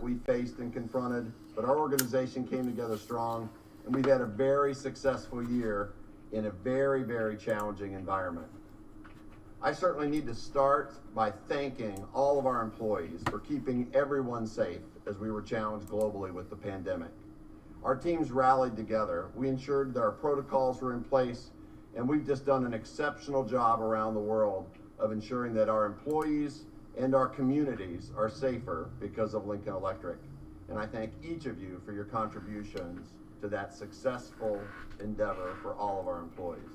we faced and confronted, but our organization came together strong, and we've had a very successful year in a very, very challenging environment. I certainly need to start by thanking all of our employees for keeping everyone safe as we were challenged globally with the pandemic. Our teams rallied together. We ensured that our protocols were in place, and we've just done an exceptional job around the world of ensuring that our employees and our communities are safer because of Lincoln Electric. And I thank each of you for your contributions to that successful endeavor for all of our employees.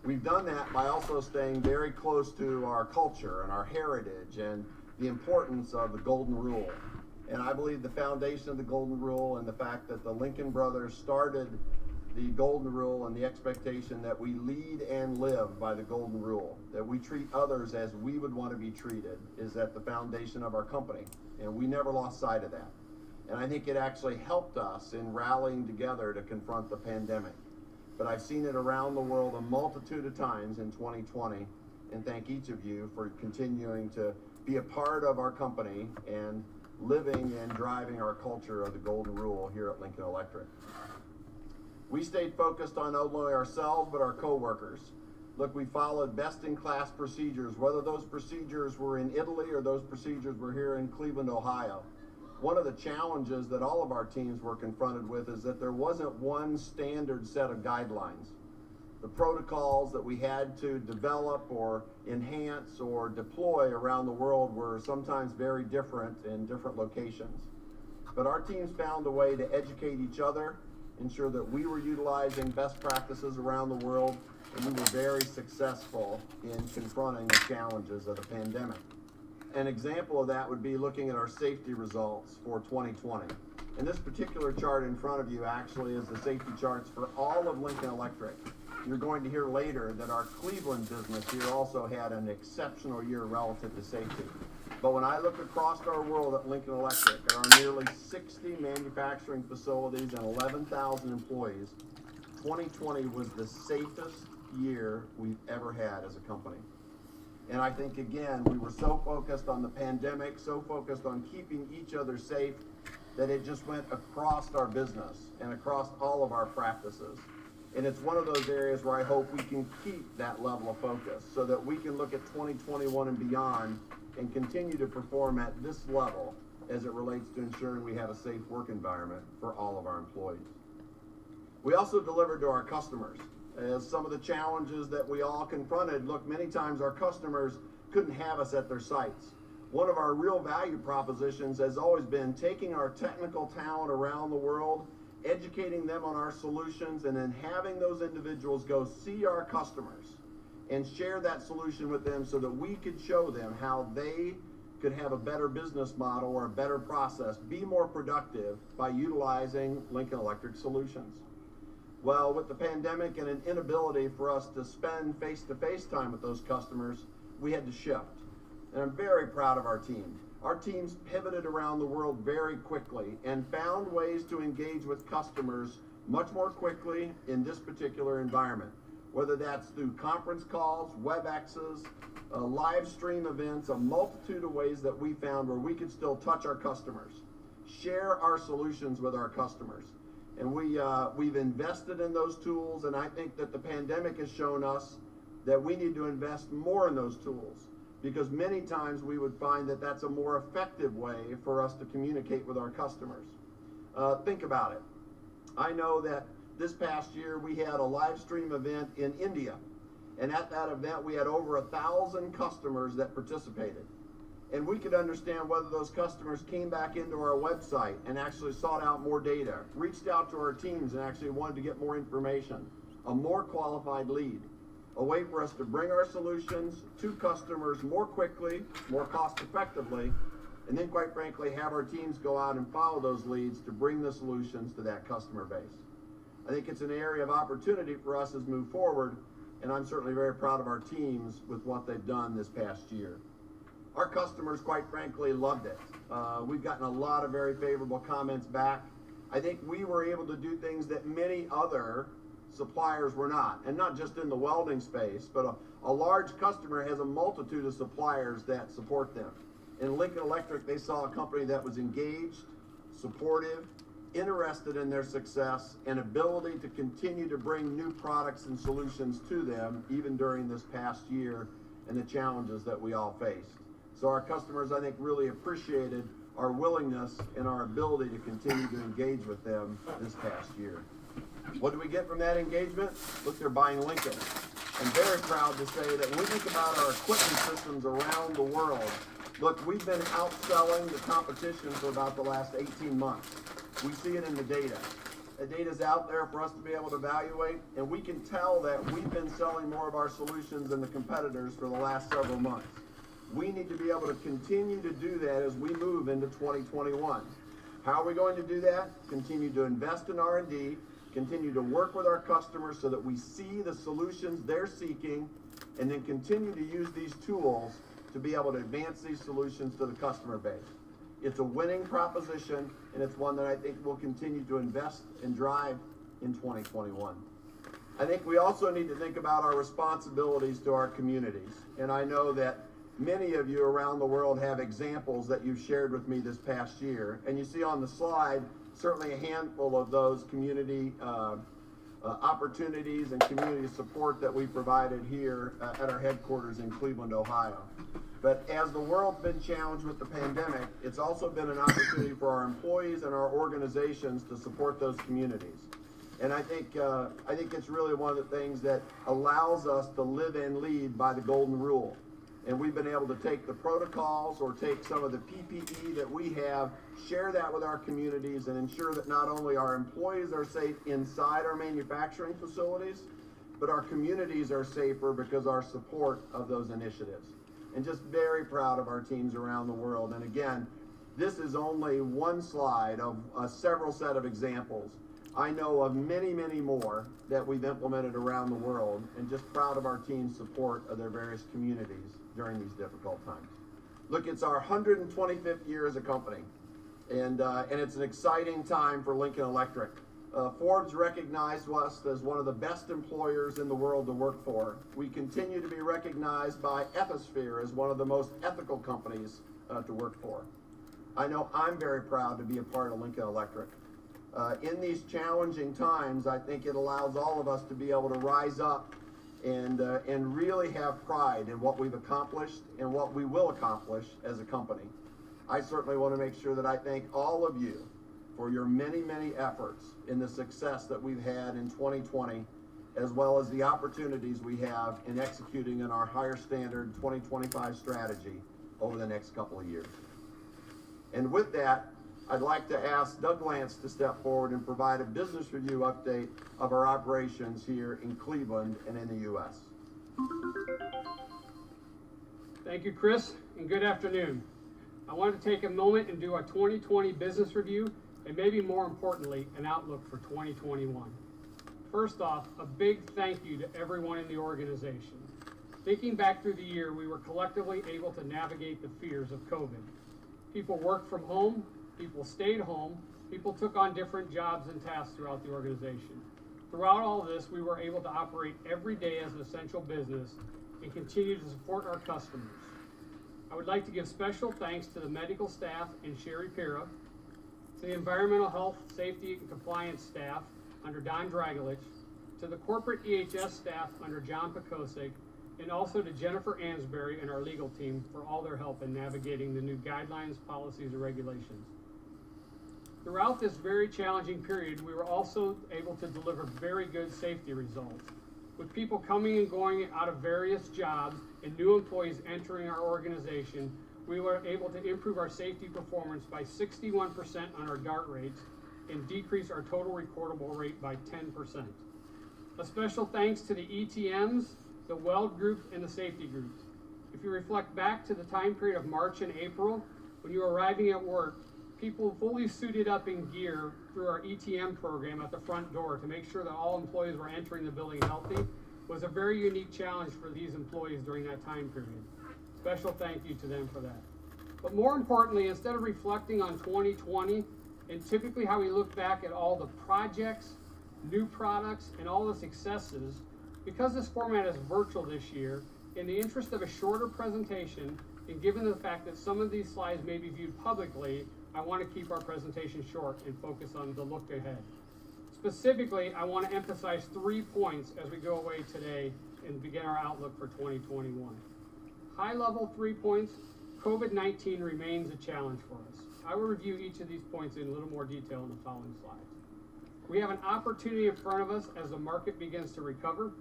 We've done that by also staying very close to our culture and our heritage and the importance of the Golden Rule. And I believe the foundation of the Golden Rule and the fact that the Lincoln brothers started the Golden Rule and the expectation that we lead and live by the Golden Rule, that we treat others as we would want to be treated, is at the foundation of our company. And we never lost sight of that. And I think it actually helped us in rallying together to confront the pandemic. But I've seen it around the world a multitude of times in 2020, and thank each of you for continuing to be a part of our company and living and driving our culture of the Golden Rule here at Lincoln Electric. We stayed focused on not only ourselves, but our coworkers. Look, we followed best-in-class procedures, whether those procedures were in Italy or those procedures were here in Cleveland, Ohio. One of the challenges that all of our teams were confronted with is that there wasn't one standard set of guidelines. The protocols that we had to develop or enhance or deploy around the world were sometimes very different in different locations. But our teams found a way to educate each other, ensure that we were utilizing best practices around the world, and we were very successful in confronting the challenges of the pandemic. An example of that would be looking at our safety results for 2020. And this particular chart in front of you actually is the safety charts for all of Lincoln Electric. You're going to hear later that our Cleveland business here also had an exceptional year relative to safety. But when I look across our world at Lincoln Electric, at our nearly 60 manufacturing facilities and 11,000 employees, 2020 was the safest year we've ever had as a company. And I think, again, we were so focused on the pandemic, so focused on keeping each other safe, that it just went across our business and across all of our practices. And it's one of those areas where I hope we can keep that level of focus so that we can look at 2021 and beyond and continue to perform at this level as it relates to ensuring we have a safe work environment for all of our employees. We also delivered to our customers. As some of the challenges that we all confronted, look, many times our customers couldn't have us at their sites. One of our real value propositions has always been taking our technical talent around the world, educating them on our solutions, and then having those individuals go see our customers and share that solution with them so that we could show them how they could have a better business model or a better process, be more productive by utilizing Lincoln Electric solutions. Well, with the pandemic and an inability for us to spend face-to-face time with those customers, we had to shift. And I'm very proud of our team. Our teams pivoted around the world very quickly and found ways to engage with customers much more quickly in this particular environment, whether that's through conference calls, WebExes, live stream events, a multitude of ways that we found where we could still touch our customers, share our solutions with our customers. And we've invested in those tools, and I think that the pandemic has shown us that we need to invest more in those tools, because many times we would find that that's a more effective way for us to communicate with our customers. Think about it. I know that this past year we had a live stream event in India, and at that event we had over 1,000 customers that participated. And we could understand whether those customers came back into our website and actually sought out more data, reached out to our teams and actually wanted to get more information, a more qualified lead, a way for us to bring our solutions to customers more quickly, more cost effectively, and then quite frankly have our teams go out and follow those leads to bring the solutions to that customer base. I think it's an area of opportunity for us as we move forward, and I'm certainly very proud of our teams with what they've done this past year. Our customers, quite frankly, loved it. We've gotten a lot of very favorable comments back. I think we were able to do things that many other suppliers were not, and not just in the welding space, but a large customer has a multitude of suppliers that support them. In Lincoln Electric, they saw a company that was engaged, supportive, interested in their success, and ability to continue to bring new products and solutions to them, even during this past year and the challenges that we all faced. So our customers, I think, really appreciated our willingness and our ability to continue to engage with them this past year. What do we get from that engagement? Look, they're buying Lincoln. I'm very proud to say that when we think about our equipment systems around the world, look, we've been outselling the competition for about the last 18 months. We see it in the data. The data's out there for us to be able to evaluate, and we can tell that we've been selling more of our solutions than the competitors for the last several months. We need to be able to continue to do that as we move into 2021. How are we going to do that? Continue to invest in R&D, continue to work with our customers so that we see the solutions they're seeking, and then continue to use these tools to be able to advance these solutions to the customer base. It's a winning proposition, and it's one that I think we'll continue to invest and drive in 2021. I think we also need to think about our responsibilities to our communities. And I know that many of you around the world have examples that you've shared with me this past year. And you see on the slide, certainly a handful of those community opportunities and community support that we provided here at our headquarters in Cleveland, Ohio. But as the world's been challenged with the pandemic, it's also been an opportunity for our employees and our organizations to support those communities. And I think it's really one of the things that allows us to live and lead by the golden rule. And we've been able to take the protocols or take some of the PPE that we have, share that with our communities, and ensure that not only our employees are safe inside our manufacturing facilities, but our communities are safer because our support of those initiatives. And just very proud of our teams around the world. And again, this is only one slide of a several set of examples. I know of many, many more that we've implemented around the world, and just proud of our team's support of their various communities during these difficult times. Look, it's our 125th year as a company, and it's an exciting time for Lincoln Electric. Forbes recognized us as one of the best employers in the world to work for. We continue to be recognized by Ethisphere as one of the most ethical companies to work for. I know I'm very proud to be a part of Lincoln Electric. In these challenging times, I think it allows all of us to be able to rise up and really have pride in what we've accomplished and what we will accomplish as a company. I certainly want to make sure that I thank all of you for your many, many efforts in the success that we've had in 2020, as well as the opportunities we have in executing in our higher standard 2025 strategy over the next couple of years. And with that, I'd like to ask Doug Lance to step forward and provide a business review update of our operations here in Cleveland and in the U.S. Thank you, Chris, and good afternoon. I wanted to take a moment and do a 2020 business review, and maybe more importantly, an outlook for 2021. First off, a big thank you to everyone in the organization. Thinking back through the year, we were collectively able to navigate the fears of COVID. People worked from home, people stayed home, people took on different jobs and tasks throughout the organization. Throughout all of this, we were able to operate every day as an essential business and continue to support our customers. I would like to give special thanks to the medical staff and CHERI PIRA, to the environmental health, safety, and compliance staff under Don Dragulich, to the corporate EHS staff under John Pekosik, and also to Jennifer Ansberry and our legal team for all their help in navigating the new guidelines, policies, and regulations. Throughout this very challenging period, we were also able to deliver very good safety results. With people coming and going out of various jobs and new employees entering our organization, we were able to improve our safety performance by 61% on our DART rates and decrease our total recordable rate by 10%. A special thanks to the ETMs, the weld group, and the safety groups. If you reflect back to the time period of March and April, when you were arriving at work, people fully suited up in gear through our ETM program at the front door to make sure that all employees were entering the building healthy was a very unique challenge for these employees during that time period. Special thank you to them for that. But more importantly, instead of reflecting on 2020 and typically how we look back at all the projects, new products, and all the successes, because this format is virtual this year, In the interest of a shorter presentation, and given the fact that some of these slides may be viewed publicly, I want to keep our presentation short and focus on the look ahead. Specifically, I want to emphasize 3 points as we go away today and begin our outlook for 2021. High level 3 points, COVID-19 remains a challenge for us. I will review each of these points in a little more detail in the following slides. We have an opportunity in front of us as the market begins to recover,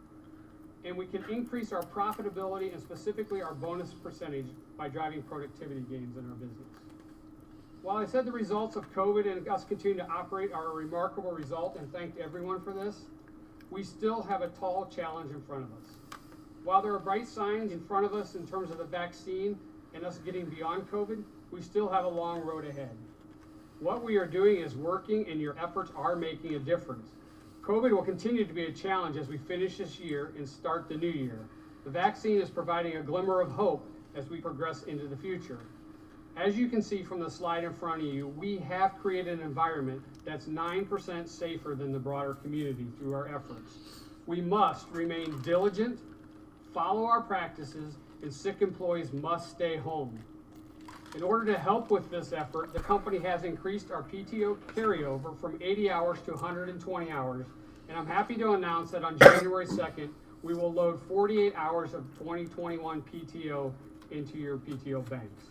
and we can increase our profitability and specifically our bonus percentage by driving productivity gains in our business. While I said the results of COVID and us continuing to operate are a remarkable result, and thanked everyone for this, we still have a tall challenge in front of us. While there are bright signs in front of us in terms of the vaccine and us getting beyond COVID, we still have a long road ahead. What we are doing is working, and your efforts are making a difference. COVID will continue to be a challenge as we finish this year and start the new year. The vaccine is providing a glimmer of hope as we progress into the future. As you can see from the slide in front of you, we have created an environment that's 9% safer than the broader community through our efforts. We must remain diligent, follow our practices, and sick employees must stay home. In order to help with this effort, the company has increased our PTO carryover from 80 hours to 120 hours, and I'm happy to announce that on January 2nd, we will load 48 hours of 2021 PTO into your PTO banks.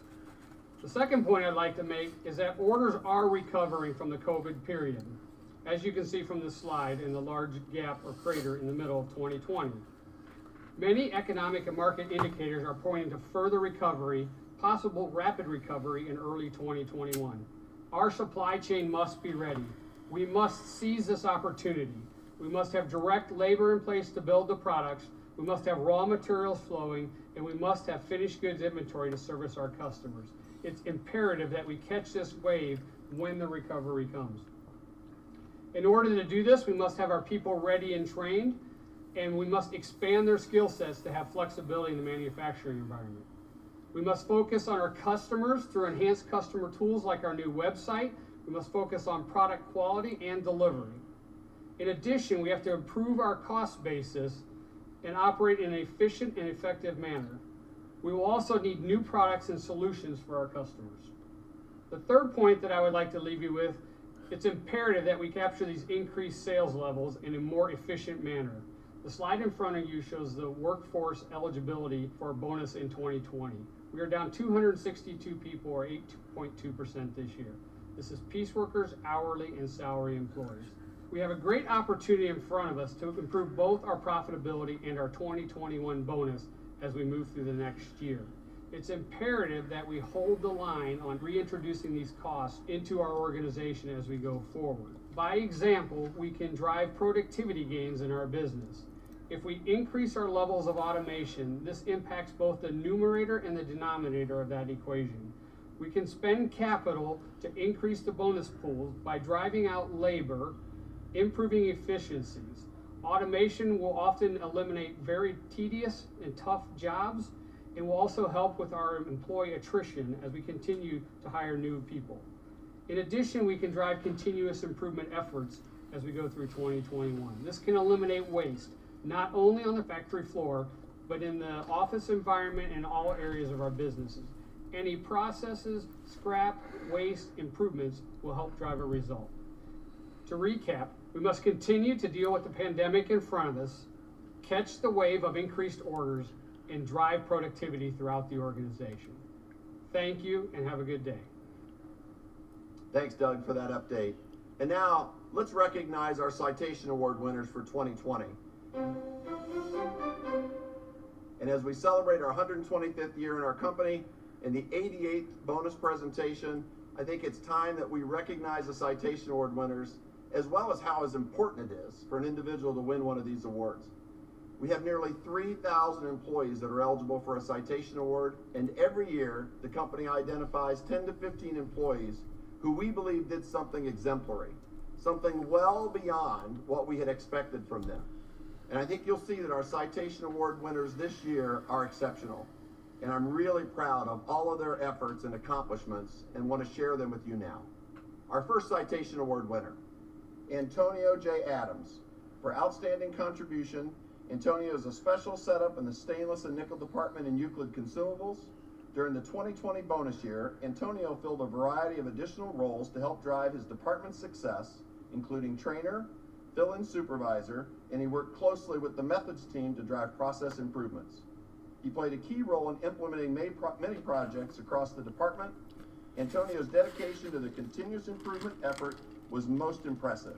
The second point I'd like to make is that orders are recovering from the COVID period, as you can see from this slide in the large gap or crater in the middle of 2020. Many economic and market indicators are pointing to further recovery, possible rapid recovery in early 2021. Our supply chain must be ready. We must seize this opportunity. We must have direct labor in place to build the products. We must have raw materials flowing, and we must have finished goods inventory to service our customers. It's imperative that we catch this wave when the recovery comes. In order to do this, we must have our people ready and trained, and we must expand their skill sets to have flexibility in the manufacturing environment. We must focus on our customers through enhanced customer tools like our new website. We must focus on product quality and delivery. In addition, we have to improve our cost basis and operate in an efficient and effective manner. We will also need new products and solutions for our customers. The third point that I would like to leave you with, it's imperative that we capture these increased sales levels in a more efficient manner. The slide in front of you shows the workforce eligibility for a bonus in 2020. We are down 262 people, or 8.2% this year. This is piece workers, hourly, and salary employees. We have a great opportunity in front of us to improve both our profitability and our 2021 bonus as we move through the next year. It's imperative that we hold the line on reintroducing these costs into our organization as we go forward. By example, we can drive productivity gains in our business. If we increase our levels of automation, this impacts both the numerator and the denominator of that equation. We can spend capital to increase the bonus pools by driving out labor, improving efficiencies. Automation will often eliminate very tedious and tough jobs, and will also help with our employee attrition as we continue to hire new people. In addition, we can drive continuous improvement efforts as we go through 2021. This can eliminate waste, not only on the factory floor, but in the office environment and all areas of our businesses. Any processes, scrap, waste, improvements will help drive a result. To recap, we must continue to deal with the pandemic in front of us, catch the wave of increased orders, and drive productivity throughout the organization. Thank you, and have a good day. Thanks, Doug, for that update. And now, let's recognize our Citation Award winners for 2020. And as we celebrate our 125th year in our company and the 88th bonus presentation, I think it's time that we recognize the Citation Award winners, as well as how important it is for an individual to win one of these awards. We have nearly 3,000 employees that are eligible for a Citation Award, and every year the company identifies 10 to 15 employees who we believe did something exemplary, something well beyond what we had expected from them. And I think you'll see that our Citation Award winners this year are exceptional. And I'm really proud of all of their efforts and accomplishments and want to share them with you now. Our first Citation Award winner, Antonio J. Adams, for outstanding contribution Antonio is a special setup in the stainless and nickel department in Euclid Consumables. During the 2020 bonus year, Antonio filled a variety of additional roles to help drive his department's success, including trainer, fill-in supervisor, and he worked closely with the methods team to drive process improvements. He played a key role in implementing many projects across the department. Antonio's dedication to the continuous improvement effort was most impressive.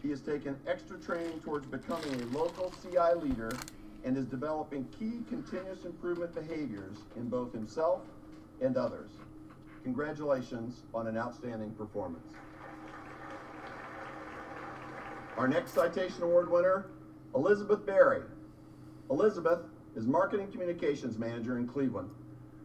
He has taken extra training towards becoming a local CI leader and is developing key continuous improvement behaviors in both himself and others. Congratulations on an outstanding performance. Our next citation award winner, Elizabeth Berry. Elizabeth is Marketing Communications Manager in Cleveland.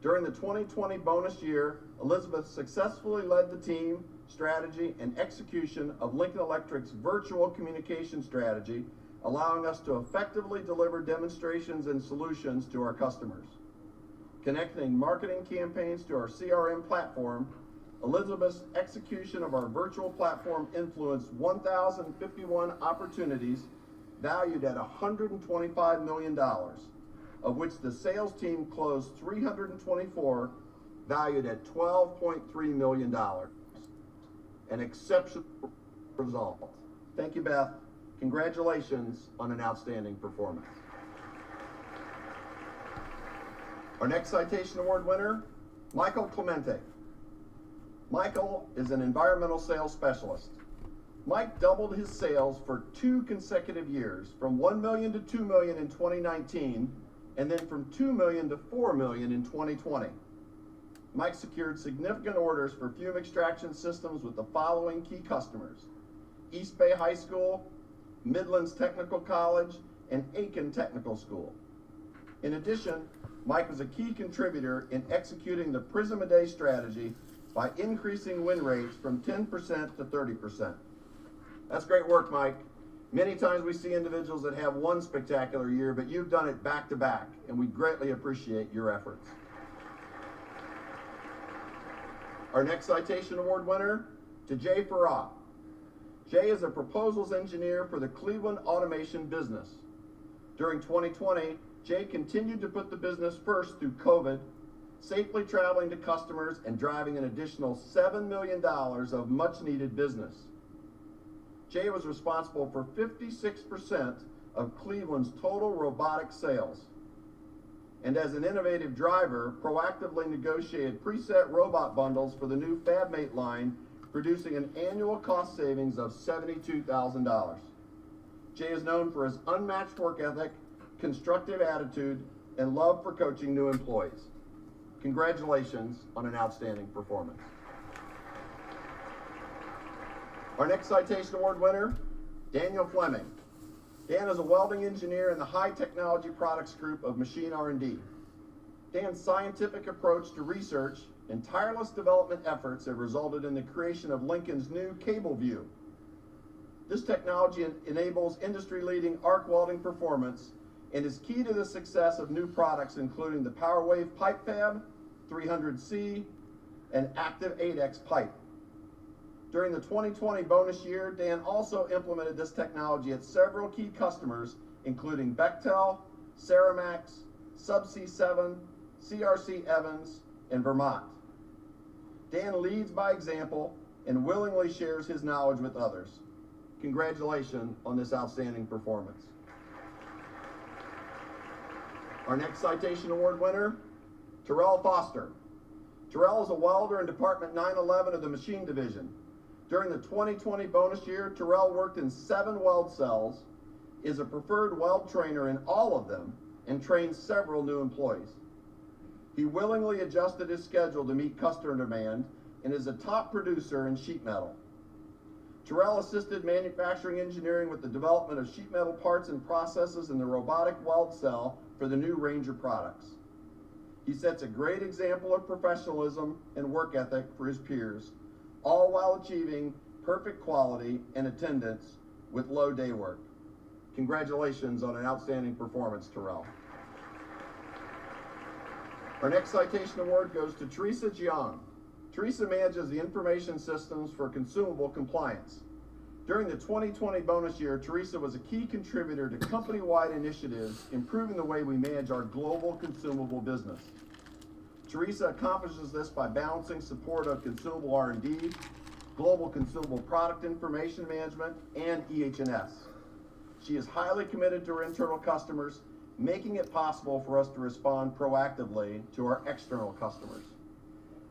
During the 2020 bonus year, Elizabeth successfully led the team, strategy, and execution of Lincoln Electric's virtual communication strategy, allowing us to effectively deliver demonstrations and solutions to our customers. Connecting marketing campaigns to our CRM platform, Elizabeth's execution of our virtual platform influenced 1,051 opportunities valued at $125 million, of which the sales team closed 324 valued at $12.3 million. An exceptional result. Thank you, Beth. Congratulations on an outstanding performance. Our next citation award winner, Michael Clemente. Michael is an environmental sales specialist. Mike doubled his sales for 2 consecutive years, from $1 million to $2 million in 2019, and then from $2 million to $4 million in 2020. Mike secured significant orders for fume extraction systems with the following key customers: East Bay High School, Midlands Technical College, and Aiken Technical School. In addition, Mike was a key contributor in executing the Prism-A-Day strategy by increasing win rates from 10% to 30%. That's great work, Mike. Many times we see individuals that have one spectacular year, but you've done it back to back, and we greatly appreciate your efforts. Our next citation award winner, to Jay Farah. Jay is a proposals engineer for the Cleveland automation business. During 2020, Jay continued to put the business first through COVID, safely traveling to customers and driving an additional $7 million of much needed business. Jay was responsible for 56% of Cleveland's total robotic sales, and as an innovative driver, proactively negotiated preset robot bundles for the new FabMate line, producing an annual cost savings of $72,000. Jay is known for his unmatched work ethic, constructive attitude, and love for coaching new employees. Congratulations on an outstanding performance. Our next citation award winner, Daniel Fleming. Dan is a welding engineer in the High Technology Products Group of Machine R&D. Dan's scientific approach to research and tireless development efforts have resulted in the creation of Lincoln's new Cable View. This technology enables industry-leading arc welding performance and is key to the success of new products, including the PowerWave Pipe Fab, 300C, and Active 8X Pipe. During the 2020 bonus year, Dan also implemented this technology at several key customers, including Bechtel, Ceramax, Subsea 7, CRC Evans, and Vermont. Dan leads by example and willingly shares his knowledge with others. Congratulations on this outstanding performance. Our next citation award winner, Terrell Foster. Terrell is a welder in Department 911 of the Machine Division. During the 2020 bonus year, Terrell worked in 7 weld cells, is a preferred weld trainer in all of them, and trained several new employees. He willingly adjusted his schedule to meet customer demand and is a top producer in sheet metal. Terrell assisted manufacturing engineering with the development of sheet metal parts and processes in the robotic weld cell for the new Ranger products. He sets a great example of professionalism and work ethic for his peers, all while achieving perfect quality and attendance with low day work. Congratulations on an outstanding performance, Terrell. Our next citation award goes to Teresa Jiang. Teresa manages the information systems for consumable compliance. During the 2020 bonus year, Teresa was a key contributor to company-wide initiatives improving the way we manage our global consumable business. Teresa accomplishes this by balancing support of consumable R&D, global consumable product information management, and EH&S. She is highly committed to her internal customers, making it possible for us to respond proactively to our external customers.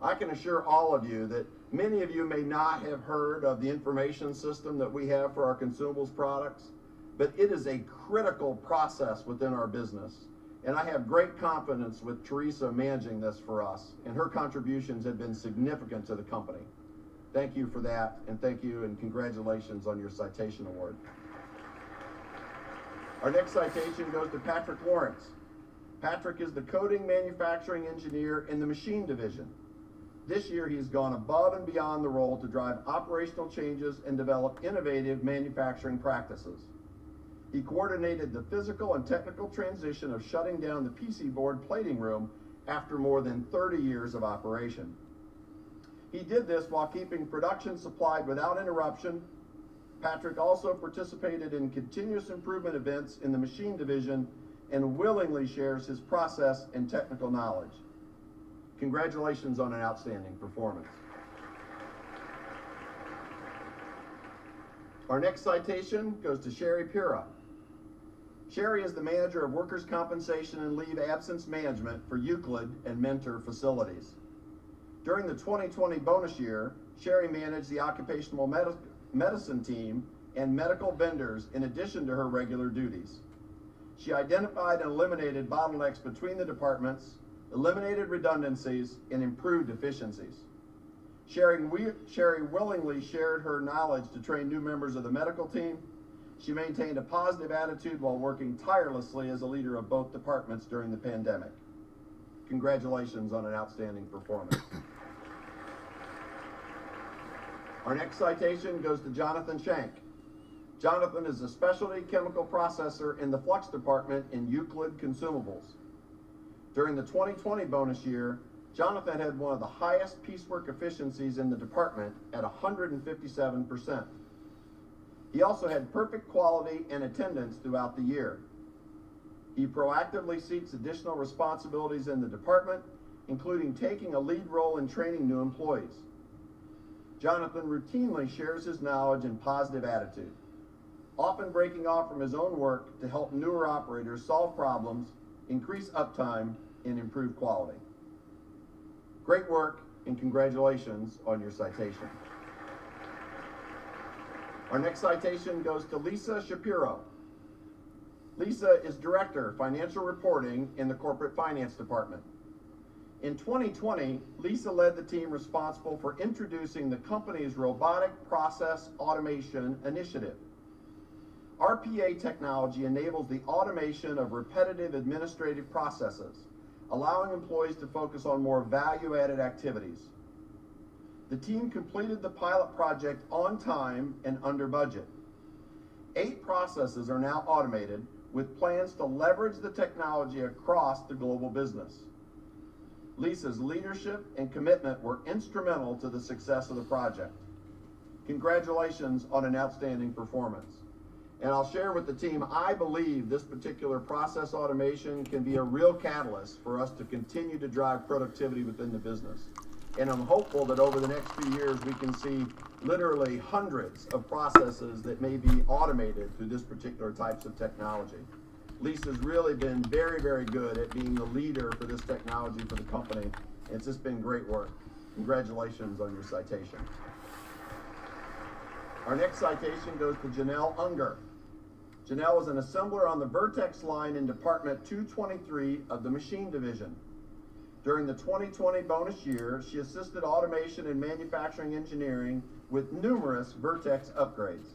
I can assure all of you that many of you may not have heard of the information system that we have for our consumables products, but it is a critical process within our business. And I have great confidence with Teresa managing this for us, and her contributions have been significant to the company. Thank you for that, and thank you and congratulations on your citation award. Our next citation goes to Patrick Lawrence. Patrick is the coating manufacturing engineer in the machine division. This year, he's gone above and beyond the role to drive operational changes and develop innovative manufacturing practices. He coordinated the physical and technical transition of shutting down the PC board plating room after more than 30 years of operation. He did this while keeping production supplied without interruption. Patrick also participated in continuous improvement events in the machine division and willingly shares his process and technical knowledge. Congratulations on an outstanding performance. Our next citation goes to CHERI PIRA. CHERI is the manager of workers' compensation and leave absence management for Euclid and Mentor facilities. During the 2020 bonus year, CHERI managed the occupational medicine team and medical vendors in addition to her regular duties. She identified and eliminated bottlenecks between the departments, eliminated redundancies, and improved efficiencies. CHERI willingly shared her knowledge to train new members of the medical team. She maintained a positive attitude while working tirelessly as a leader of both departments during the pandemic. Congratulations on an outstanding performance. Our next citation goes to Jonathan Shank. Jonathan is a specialty chemical processor in the flux department in Euclid Consumables. During the 2020 bonus year, Jonathan had one of the highest piecework efficiencies in the department at 157%. He also had perfect quality and attendance throughout the year. He proactively seeks additional responsibilities in the department, including taking a lead role in training new employees. Jonathan routinely shares his knowledge and positive attitude, often breaking off from his own work to help newer operators solve problems, increase uptime, and improve quality. Great work, and congratulations on your citation. Our next citation goes to Lisa Shapiro. Lisa is Director, Financial Reporting in the Corporate Finance Department. In 2020, Lisa led the team responsible for introducing the company's Robotic Process Automation Initiative. RPA technology enables the automation of repetitive administrative processes, allowing employees to focus on more value-added activities. The team completed the pilot project on time and under budget. 8 processes are now automated, with plans to leverage the technology across the global business. Lisa's leadership and commitment were instrumental to the success of the project. Congratulations on an outstanding performance. And I'll share with the team, I believe this particular process automation can be a real catalyst for us to continue to drive productivity within the business. And I'm hopeful that over the next few years, we can see literally hundreds of processes that may be automated through this particular types of technology. Lisa's really been very, very good at being the leader for this technology for the company. It's just been great work. Congratulations on your citation. Our next citation goes to Janelle Unger. Janelle was an assembler on the Vertex line in Department 223 of the Machine Division. During the 2020 bonus year, she assisted automation and manufacturing engineering with numerous Vertex upgrades.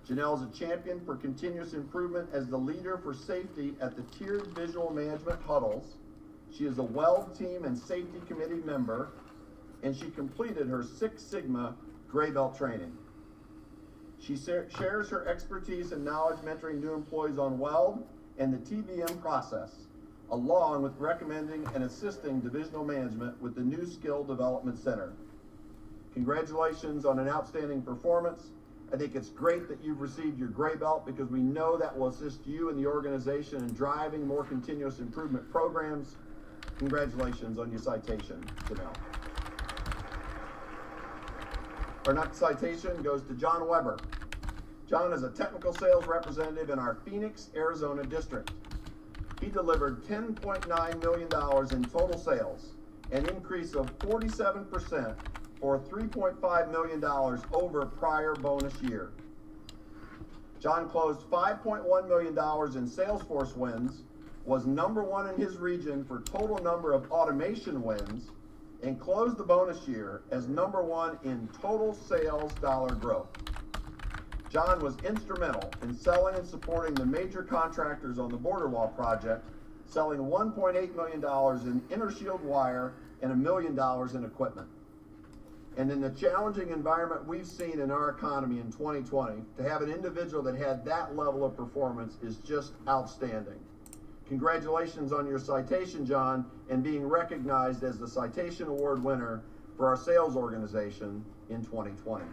Janelle is a champion for continuous improvement as the leader for safety at the tiered visual management huddles. She is a weld team and safety committee member, and she completed her 6 Sigma Gray Belt training. She shares her expertise and knowledge mentoring new employees on weld and the TVM process, along with recommending and assisting divisional management with the new Skill Development Center. Congratulations on an outstanding performance, I think it's great that you've received your gray belt because we know that will assist you and the organization in driving more continuous improvement programs. Congratulations on your citation, Janelle. Our next citation goes to John Weber. John is a technical sales representative in our Phoenix, Arizona district. He delivered $10.9 million in total sales, an increase of 47% or $3.5 million over prior bonus year. John closed $5.1 million in Salesforce wins, was number one in his region for total number of automation wins, and closed the bonus year as number one in total sales dollar growth. John was instrumental in selling and supporting the major contractors on the border wall project, selling $1.8 million in inner shield wire and $1 million in equipment. And in the challenging environment we've seen in our economy in 2020, to have an individual that had that level of performance is just outstanding. Congratulations on your citation, John, and being recognized as the Citation Award winner for our sales organization in 2020.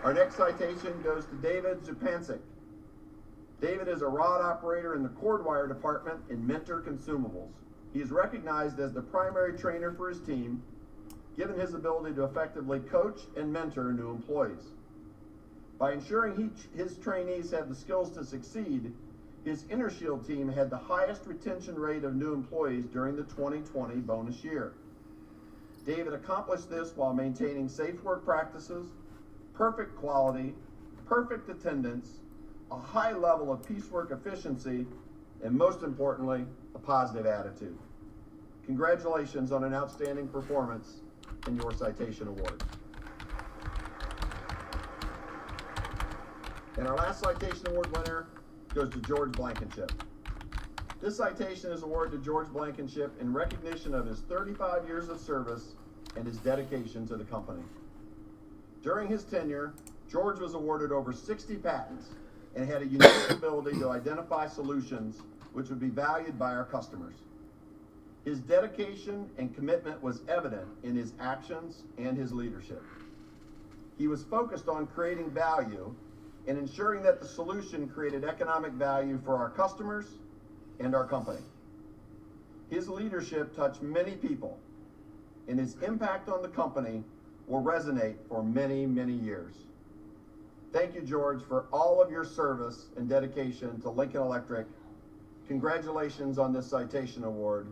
Our next citation goes to David ZUPANCIC. David is a rod operator in the cord wire department in Mentor Consumables. He is recognized as the primary trainer for his team, given his ability to effectively coach and mentor new employees. By ensuring his trainees have the skills to succeed, his inner shield team had the highest retention rate of new employees during the 2020 bonus year. David accomplished this while maintaining safe work practices, perfect quality, perfect attendance, a high level of piecework efficiency, and most importantly, a positive attitude. Congratulations on an outstanding performance and your citation award. And our last citation award winner goes to George Blankenship. This citation is awarded to George Blankenship in recognition of his 35 years of service and his dedication to the company. During his tenure, George was awarded over 60 patents and had a unique ability to identify solutions which would be valued by our customers. His dedication and commitment was evident in his actions and his leadership. He was focused on creating value and ensuring that the solution created economic value for our customers and our company. His leadership touched many people, and his impact on the company will resonate for many, many years. Thank you, George, for all of your service and dedication to Lincoln Electric. Congratulations on this citation award,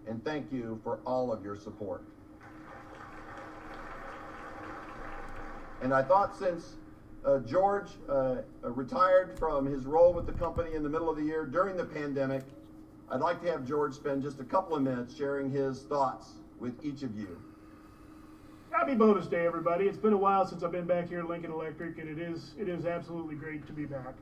and thank you for all of your support. And I thought since George retired from his role with the company in the middle of the year during the pandemic, I'd like to have George spend just a couple of minutes sharing his thoughts with each of you. Happy bonus day, everybody. It's been a while since I've been back here at Lincoln Electric, and it is absolutely great to be back.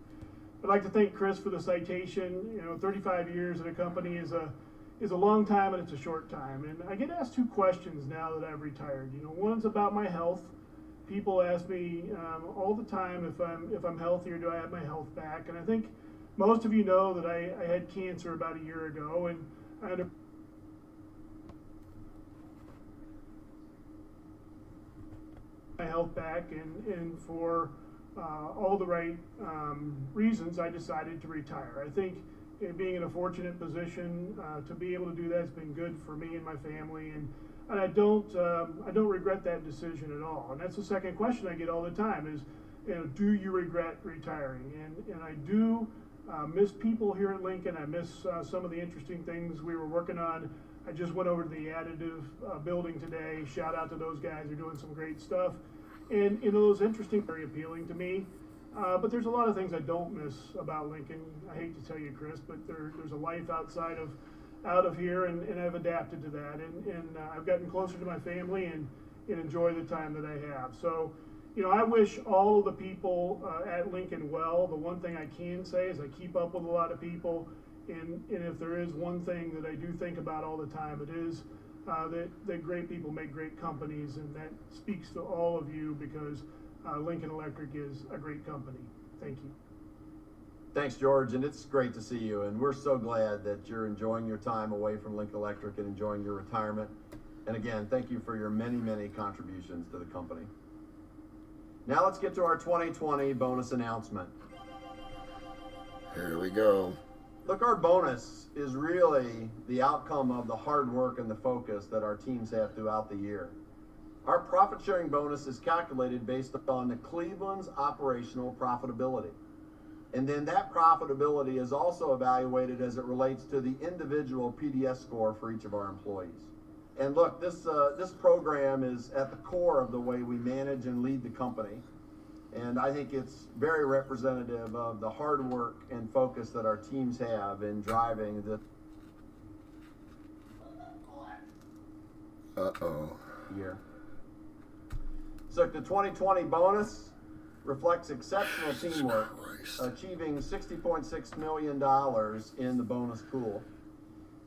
I'd like to thank Chris for the citation. 35 years at a company is a long time and it's a short time. And I get asked two questions now that I've retired. One's about my health. People ask me all the time if I'm healthy or do I have my health back. And I think most of you know that I had cancer about a year ago, and I had my health back, and for all the right reasons, I decided to retire. I think being in a fortunate position to be able to do that has been good for me and my family, and I don't regret that decision at all. And that's the second question I get all the time is, do you regret retiring? And I do miss people here at Lincoln. I miss some of the interesting things we were working on. I just went over to the additive building today. Shout out to those guys. They're doing some great stuff. And those interesting, very appealing to me. But there's a lot of things I don't miss about Lincoln. I hate to tell you, Chris, but there's a life outside of out of here, and I've adapted to that, and I've gotten closer to my family and enjoy the time that I have. So, I wish all of the people at Lincoln well. The one thing I can say is I keep up with a lot of people, and if there is one thing that I do think about all the time, it is that great people make great companies, and that speaks to all of you because Lincoln Electric is a great company. Thank you. Thanks, George, and it's great to see you, and we're so glad that you're enjoying your time away from Lincoln Electric and enjoying your retirement. And again, thank you for your many, many contributions to the company. Now let's get to our 2020 bonus announcement. Here we go. Look, our bonus is really the outcome of the hard work and the focus that our teams have throughout the year. Our profit sharing bonus is calculated based upon the Cleveland's operational profitability. And then that profitability is also evaluated as it relates to the individual PDS score for each of our employees. And look, this program is at the core of the way we manage and lead the company. And I think it's very representative of the hard work and focus that our teams have in driving the year. So the 2020 bonus reflects exceptional teamwork, achieving $60.6 million in the bonus pool.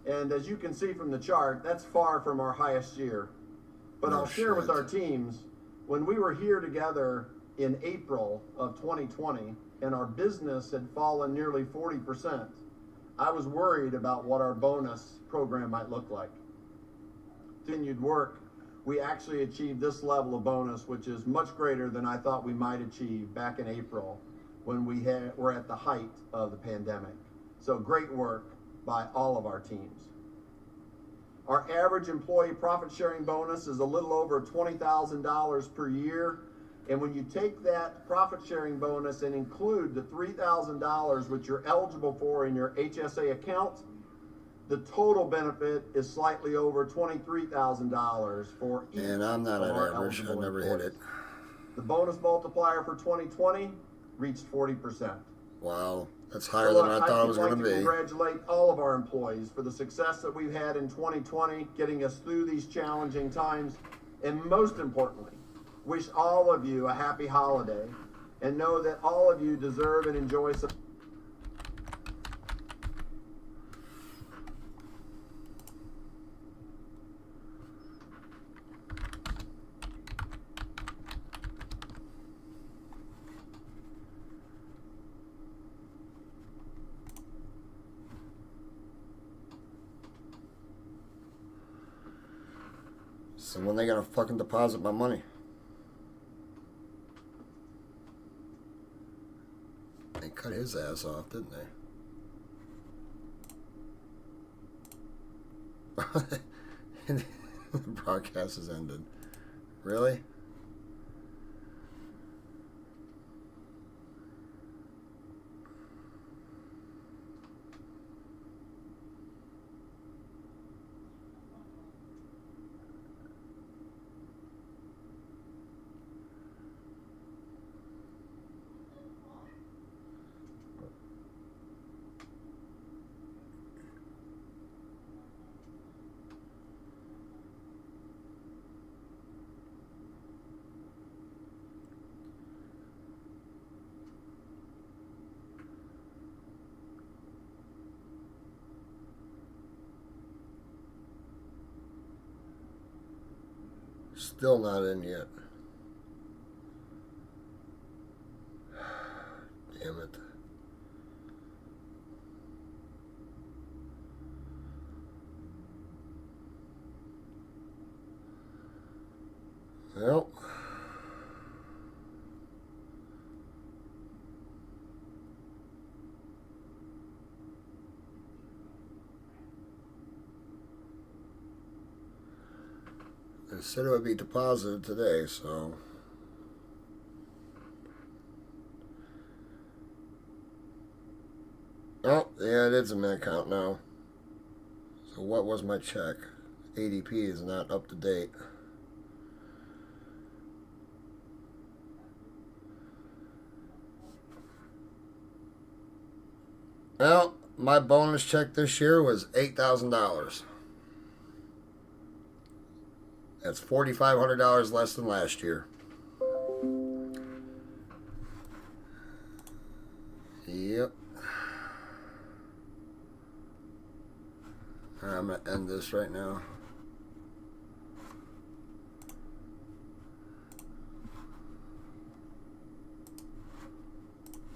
And as you can see from the chart, that's far from our highest year. But I'll share with our teams, when we were here together in April of 2020 and our business had fallen nearly 40%, I was worried about what our bonus program might look like. Continued work, we actually achieved this level of bonus, which is much greater than I thought we might achieve back in April when we were at the height of the pandemic. So great work by all of our teams. Our average employee profit sharing bonus is a little over $20,000 per year. And when you take that profit sharing bonus and include the $3,000 which you're eligible for in your HSA account, the total benefit is slightly over $23,000 for each. And I'm not of an our average. I eligible never hit employees. it. The bonus multiplier for 2020 reached 40%. Wow. That's higher So than I thought it was going to be. Congratulate all of our employees for the success that we've had in 2020, getting us through these challenging times, and most importantly, wish all of you a happy holiday, and know that all of you deserve and enjoy some. So when they gonna fucking deposit my money? They cut his ass off, didn't they? The broadcast has ended. Really? Still not in yet. Damn it. Well. They said it would be deposited today, so. Oh, yeah, it is in my account now. So what was my check? ADP is not up to date. Well, my bonus check this year was $8,000. That's $4,500 less than last year. Yep. Alright, I'm going to end this right now.